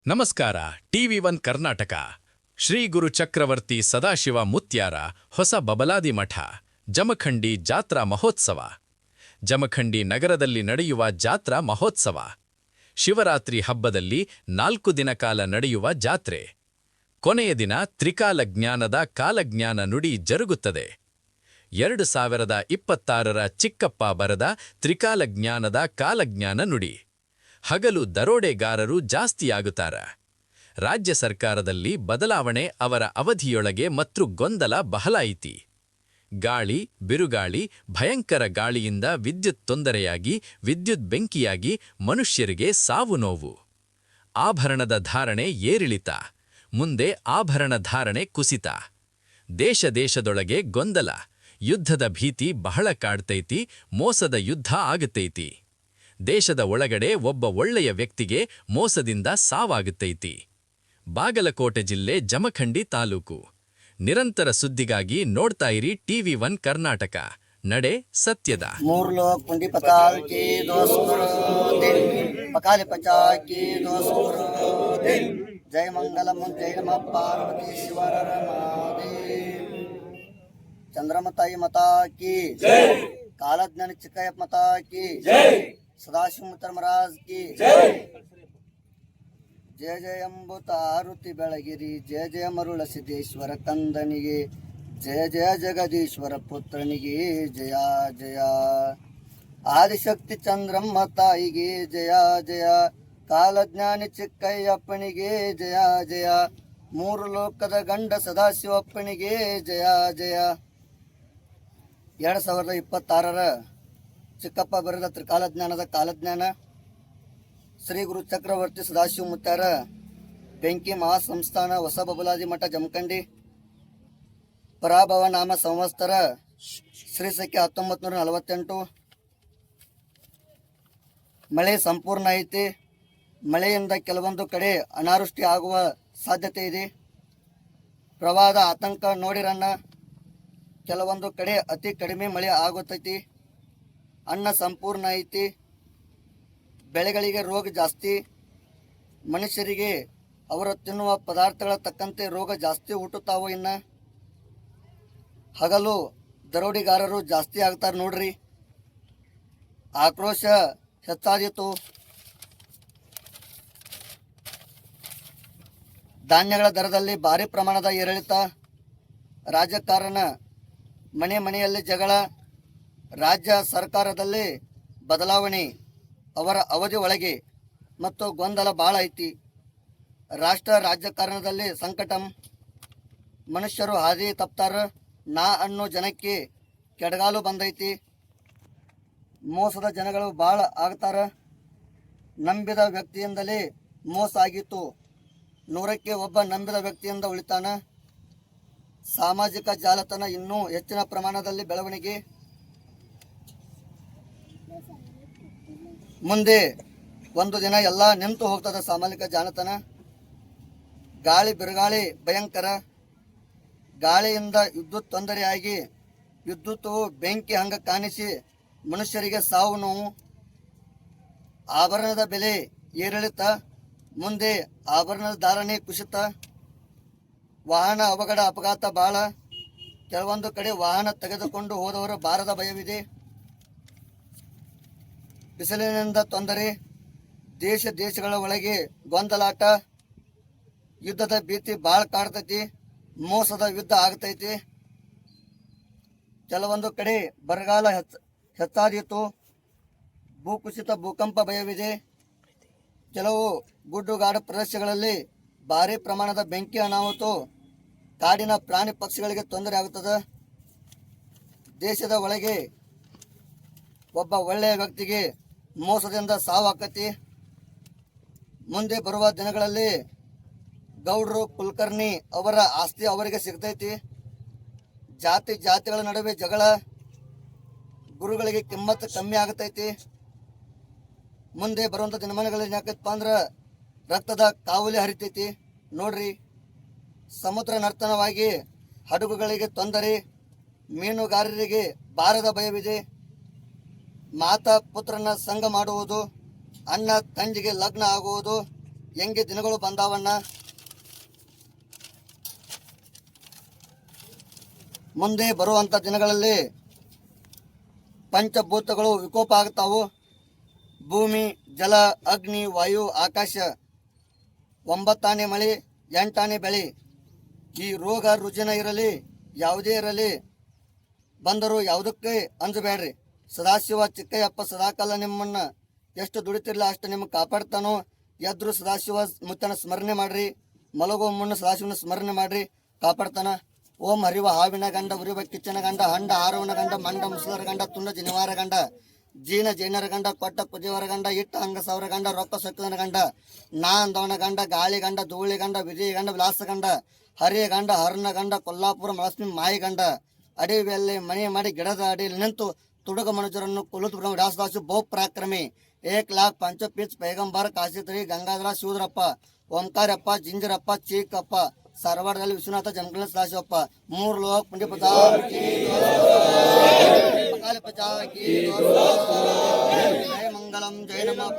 ನಮಸ್ಕಾರ. ಟಿವಿ1 ಕರ್ನಾಟಕ. ಶ್ರೀ ಗುರು ಚಕ್ರವರ್ತಿ ಸದಾಶಿವ ಮುತ್ಯಾರ ಹೊಸ ಬಬಲಾದಿ ಮಠ ಜಮಖಂಡಿ ಜಾತ್ರಾ ಮಹೋತ್ಸವ. ಜಮಖಂಡಿ ನಗರದಲ್ಲಿ ನಡೆಯುವ ಜಾತ್ರಾ ಮಹೋತ್ಸವ. ಶಿವರಾತ್ರಿ ಹಬ್ಬದಲ್ಲಿ 4 ದಿನ ಕಾಲ ನಡೆಯುವ ಜಾತ್ರೆ. ಕೊನೆಯ ದಿನ ತ್ರಿಕಾಲ ಜ್ಞಾನದ ಕಾಲಜ್ಞಾನ ನುಡಿ ಜರುಗುತ್ತದೆ. 2026ರ ಚಿಕ್ಕಪ್ಪ ಬರೆದ ತ್ರಿಕಾಲ ಜ್ಞಾನದ ಕಾಲಜ್ಞಾನ ನುಡಿ. ಹಗಲು ದರೋಡೆಗಾರರು ಜಾಸ್ತಿಯಾಗುತ್ತಾರ. ರಾಜ್ಯ ಸರ್ಕಾರದಲ್ಲಿ ಬದಲಾವಣೆ ಅವರ ಅವಧಿಯೊಳಗೆ ಮತ್ತು ಗೊಂದಲ ಬಹಳ ಐತಿ. ಗಾಳಿ ಬಿರುಗಾಳಿ ಭಯಂಕರ ಗಾಳಿಯಿಂದ ವಿದ್ಯುತ್ ತೊಂದರೆಯಾಗಿ ವಿದ್ಯುತ್ ಬೆಂಕಿಯಾಗಿ ಮನುಷ್ಯರಿಗೆ ಸಾವು ನೋವು. ಆಭರಣದ ಧಾರಣೆ ಏರಿಳಿತ, ಮುಂದೆ ಆಭರಣ ಧಾರಣೆ ಕುಸಿತ. ದೇಶದೊಳಗೆ ಗೊಂದಲ, ಯುದ್ಧದ ಭೀತಿ ಬಹಳ ಕಾಡ್ತೈತಿ. ಮೋಸದ ಯುದ್ಧ ಆಗತೈತಿ. ದೇಶದ ಒಳಗಡೆ ಒಬ್ಬ ಒಳ್ಳೆಯ ವ್ಯಕ್ತಿಗೆ ಮೋಸದಿಂದ ಸಾವಾಗುತ್ತೈತಿ. ಬಾಗಲಕೋಟೆ ಜಿಲ್ಲೆ ಜಮಖಂಡಿ ತಾಲೂಕು. ನಿರಂತರ ಸುದ್ದಿಗಾಗಿ ನೋಡ್ತಾ ಇರಿ ಟಿವಿ1 ಕರ್ನಾಟಕ. ನಡೆ ಸತ್ಯದ. ಮೂರು ಲೋಕ ಕುಂಡಿ ಪಕಾಲ್ ಕಿ ದೋಸ್ಕುರು ದಿನ್ ಪಕಾಲಿ ಪಚಾಕಿ ದೋಸ್ಕುರು ದಿನ್. ಜಯ ಮಂಗಲಂ ಜಯ ನಮಃ ಪಾರ್ವತಿ ಶಿವರ ಮಹಾದೇವ್. ಚಂದ್ರಮತಾಯಿ ಮತಾ ಕಿ ಜೈ. ಕಾಲಜ್ಞಾನ ಚಿಕ್ಕಯ್ಯ ಮತಾ ಕಿ ಜೈ. ಸದಾಶಿವ ಮುತ್ತರ ಮಹಾರಾಜ್ ಕಿ ಜೈ. ಜಯ ಜಯ ಎಂಬುತ್ತ ಆರುತಿ ಬೆಳಗಿರಿ. ಜಯ ಜಯ ಮರುಳ ಸಿದ್ದೇಶ್ವರ ಕಂದನಿಗೆ. ಜಯ ಜಯ ಜಗದೀಶ್ವರ ಪುತ್ರನಿಗೆ ಜಯ ಜಯ. ಆದಿಶಕ್ತಿ ಚಂದ್ರಮ್ಮ ತಾಯಿಗೆ ಜಯ ಜಯ. ಕಾಲಜ್ಞಾನಿ ಚಿಕ್ಕಯ್ಯಪ್ಪನಿಗೆ ಜಯ ಜಯ. ಮೂರು ಲೋಕದ ಗಂಡ ಸದಾಶಿವಪ್ಪನಿಗೆ ಜಯ ಜಯ. 2026ರ ಚಿಕ್ಕಪ್ಪ ಬರೆದ ತ್ರಿಕಾಲಜ್ಞಾನದ ಕಾಲಜ್ಞಾನ. ಶ್ರೀ ಗುರು ಚಕ್ರವರ್ತಿ ಸದಾಶಿವ ಮುತ್ಯಾರ ಬೆಂಕಿ ಮಹಾಸಂಸ್ಥಾನ ಹೊಸ ಬಬಲಾದಿ ಮಠ ಜಮಖಂಡಿ. ಪರಾಭವ ನಾಮ ಸಂವತ್ಸರ ಶ್ರೀ ಸಖ್ಯ 1948. ಮಳೆ ಸಂಪೂರ್ಣ ಐತಿ. ಮಳೆಯಿಂದ ಕೆಲವೊಂದು ಕಡೆ ಅನಾವೃಷ್ಟಿ ಆಗುವ ಸಾಧ್ಯತೆ ಇದೆ. ಪ್ರವಾಹದ ಆತಂಕ ನೋಡಿರಣ್ಣ. ಕೆಲವೊಂದು ಕಡೆ ಅತಿ ಕಡಿಮೆ ಮಳೆ ಆಗುತ್ತೈತಿ. ಅನ್ನ ಸಂಪೂರ್ಣ ಐತಿ. ಬೆಳೆಗಳಿಗೆ ರೋಗ ಜಾಸ್ತಿ. ಮನುಷ್ಯರಿಗೆ ಅವರು ತಿನ್ನುವ ಪದಾರ್ಥಗಳ ತಕ್ಕಂತೆ ರೋಗ ಜಾಸ್ತಿ ಹುಟ್ಟುತ್ತಾವೋ. ಇನ್ನು ಹಗಲು ದರೋಡಿಗಾರರು ಜಾಸ್ತಿ ಆಗ್ತಾರೆ ನೋಡ್ರಿ. ಆಕ್ರೋಶ ಹೆಚ್ಚಾದೀತು. ಧಾನ್ಯಗಳ ದರದಲ್ಲಿ ಭಾರಿ ಪ್ರಮಾಣದ ಏರಿಳಿತ. ರಾಜಕಾರಣ, ಮನೆಯಲ್ಲಿ ಜಗಳ. ರಾಜ್ಯ ಸರ್ಕಾರದಲ್ಲಿ ಬದಲಾವಣೆ ಅವರ ಅವಧಿ ಒಳಗೆ ಮತ್ತು ಗೊಂದಲ ಭಾಳ ಐತಿ. ರಾಷ್ಟ್ರ ರಾಜಕಾರಣದಲ್ಲಿ ಸಂಕಟಂ. ಮನುಷ್ಯರು ಹಾದಿ ತಪ್ತಾರ. ನಾ ಅನ್ನೋ ಜನಕ್ಕೆ ಕೆಡಗಾಲು ಬಂದೈತಿ. ಮೋಸದ ಜನಗಳು ಭಾಳ ಆಗ್ತಾರ. ನಂಬಿದ ವ್ಯಕ್ತಿಯಿಂದಲೇ ಮೋಸ ಆಗಿತ್ತು. 100ಕ್ಕೆ ಒಬ್ಬ ನಂಬಿದ ವ್ಯಕ್ತಿಯಿಂದ ಉಳಿತಾನ. ಸಾಮಾಜಿಕ ಜಾಲತಾಣ ಇನ್ನೂ ಹೆಚ್ಚಿನ ಪ್ರಮಾಣದಲ್ಲಿ ಬೆಳವಣಿಗೆ. ಮುಂದೆ ಒಂದು ದಿನ ಎಲ್ಲ ನಿಂತು ಹೋಗ್ತದ ಸಾಮಾಜಿಕ ಜಾಲತಾಣ. ಗಾಳಿ ಬಿರುಗಾಳಿ ಭಯಂಕರ. ಗಾಳಿಯಿಂದ ವಿದ್ಯುತ್ ತೊಂದರೆಯಾಗಿ ವಿದ್ಯುತ್ ಬೆಂಕಿ ಹಂಗ ಕಾಣಿಸಿ ಮನುಷ್ಯರಿಗೆ ಸಾವು ನೋವು. ಆಭರಣದ ಬೆಲೆ ಏರಿಳಿತ. ಮುಂದೆ ಆಭರಣದ ಧಾರಣೆ ಕುಸಿತ. ವಾಹನ ಅವಘಡ ಅಪಘಾತ ಭಾಳ. ಕೆಲವೊಂದು ಕಡೆ ವಾಹನ ತೆಗೆದುಕೊಂಡು ಹೋದವರು ಬಾರದ ಭಯವಿದೆ. ಬಿಸಿಲಿನಿಂದ ತೊಂದರೆ. ದೇಶಗಳ ಒಳಗೆ ಗೊಂದಲಾಟ. ಯುದ್ಧದ ಭೀತಿ ಭಾಳ ಕಾಡ್ತೈತಿ. ಮೋಸದ ಯುದ್ಧ ಆಗ್ತೈತಿ. ಕೆಲವೊಂದು ಕಡೆ ಬರಗಾಲ ಹೆಚ್ಚಾದೀತು. ಭೂಕುಸಿತ ಭೂಕಂಪ ಭಯವಿದೆ. ಕೆಲವು ಗುಡ್ಡುಗಾಡು ಪ್ರದೇಶಗಳಲ್ಲಿ ಭಾರಿ ಪ್ರಮಾಣದ ಬೆಂಕಿ ಅನಾಹುತ. ಕಾಡಿನ ಪ್ರಾಣಿ ಪಕ್ಷಿಗಳಿಗೆ ತೊಂದರೆ ಆಗುತ್ತದೆ. ದೇಶದ ಒಳಗೆ ಒಬ್ಬ ಒಳ್ಳೆಯ ವ್ಯಕ್ತಿಗೆ ಮೋಸದಿಂದ ಸಾವಾಕತಿ. ಮುಂದೆ ಬರುವ ದಿನಗಳಲ್ಲಿ ಗೌಡ್ರು ಕುಲಕರ್ಣಿ ಅವರ ಆಸ್ತಿ ಅವರಿಗೆ ಸಿಗ್ತೈತಿ. ಜಾತಿಗಳ ನಡುವೆ ಜಗಳ. ಗುರುಗಳಿಗೆ ಕಿಮ್ಮತ್ತು ಕಮ್ಮಿ ಆಗತೈತಿ. ಮುಂದೆ ಬರುವಂಥ ದಿನಮಾನಗಳಲ್ಲಿ ಯಾಕಪ್ಪ ಅಂದ್ರೆ ರಕ್ತದ ಕಾವಲಿ ಹರಿತೈತಿ ನೋಡ್ರಿ. ಸಮುದ್ರ ನರ್ತನವಾಗಿ ಹಡಗುಗಳಿಗೆ ತೊಂದರೆ. ಮೀನುಗಾರರಿಗೆ ಬಾರದ ಭಯವಿದೆ. ಮಾತಾ ಪುತ್ರನ ಸಂಗ ಮಾಡುವುದು. ಅಣ್ಣ ತಂಗಿಗೆ ಲಗ್ನ ಆಗುವುದು. ಹೆಂಗೆ ದಿನಗಳು ಬಂದಾವಣ್ಣ, ಮುಂದೆ ಬರುವಂಥ ದಿನಗಳಲ್ಲಿ ಪಂಚಭೂತಗಳು ವಿಕೋಪ ಆಗ್ತಾವು. ಭೂಮಿ, ಜಲ, ಅಗ್ನಿ, ವಾಯು, ಆಕಾಶ, 9 ಆನೆ ಮಳೆ, 8 ಆನೆ ಬೆಳೆ. ಈ ರೋಗ ರುಜಿನ ಇರಲಿ, ಯಾವುದೇ ಇರಲಿ, ಬಂದರೂ ಯಾವುದಕ್ಕೆ ಅಂಜಬೇಡ್ರಿ. ಸದಾಶಿವ ಚಿಕ್ಕಯ್ಯಪ್ಪ ಸದಾಕಾಲ ನಿಮ್ಮನ್ನ ಎಷ್ಟು ದುಡಿತಿರ್ಲ ಅಷ್ಟು ನಿಮಗೆ ಕಾಪಾಡ್ತಾನೋ. ಎದ್ರು ಸದಾಶಿವ ಮುತ್ತನ ಸ್ಮರಣೆ ಮಾಡ್ರಿ, ಮಲಗೋ ಮುನ್ನ ಸದಾಶಿವನ ಸ್ಮರಣೆ ಮಾಡ್ರಿ, ಕಾಪಾಡ್ತಾನ. ಓಂ ಹರಿವ ಹಾವಿನ ಗಂಡ, ಉರಿವ ಕಿಚ್ಚನ ಗಂಡ, ಹಂಡ ಹಾರವನ ಗಂಡ, ಮಂಡ ಮುಸುಲರ ಗಂಡ, ತುಂಡ ಜಿನಿವಾರ ಗಂಡ, ಜೀನ ಜೈನರ ಗಂಡ, ಕೊಟ್ಟ ಕುಜಿವರ ಗಂಡ, ಇಟ್ಟ ಅಂಗ ಸಾವಿರ ಗಂಡ, ರೊಕ್ಕ ಸೊಕ್ಕದನ ಗಂಡ, ನಾ ಅಂದವನ ಗಂಡ, ಗಾಳಿ ಗಂಡ, ಧೂಳಿ ಗಂಡ, ವಿಜಯ ಗಂಡ, ವಿಲಾಸ ಗಂಡ, ಹರಿಯ ಗಂಡ, ಹರನ ಗಂಡ, ಕೊಲ್ಲಾಪುರ ಮಳಸ್ಮಿ ಮಾಯಿ ಗಂಡ, ಅಡವಿಯಲ್ಲಿ ಮನೆ ಮಾಡಿ ಗಿಡದ ಅಡಿಯಲ್ಲಿ ನಿಂತು ತುಡುಗ ಮನುಜರನ್ನು ಕೊಲ್ಲುತ್ತ ಬ್ರಹ್ಮ ವ್ಯಾಸದಾಸು ಬಹು ಪರಾಕ್ರಮಿ 1,00,000 ಪಂಚಪೀಚ್ ಪೈಗಂಬರ ಕಾಶಿತ್ರಿ ಗಂಗಾಧರ ಶಿವದ್ರಪ್ಪ, ಓಂಕಾರಪ್ಪ, ಜಿಂಜರಪ್ಪ, ಚೀಕಪ್ಪ, ಸಾರವಾಡದಲ್ಲಿ ವಿಶ್ವನಾಥ ಜಮಖಂಡಿ ಸದಾಶಿವಪ್ಪ, 3 ಲೋಕ ಪುಂಡಿಪದ ಜಯ ಮಂಗಲಂ ಜಯ ನಮಃ.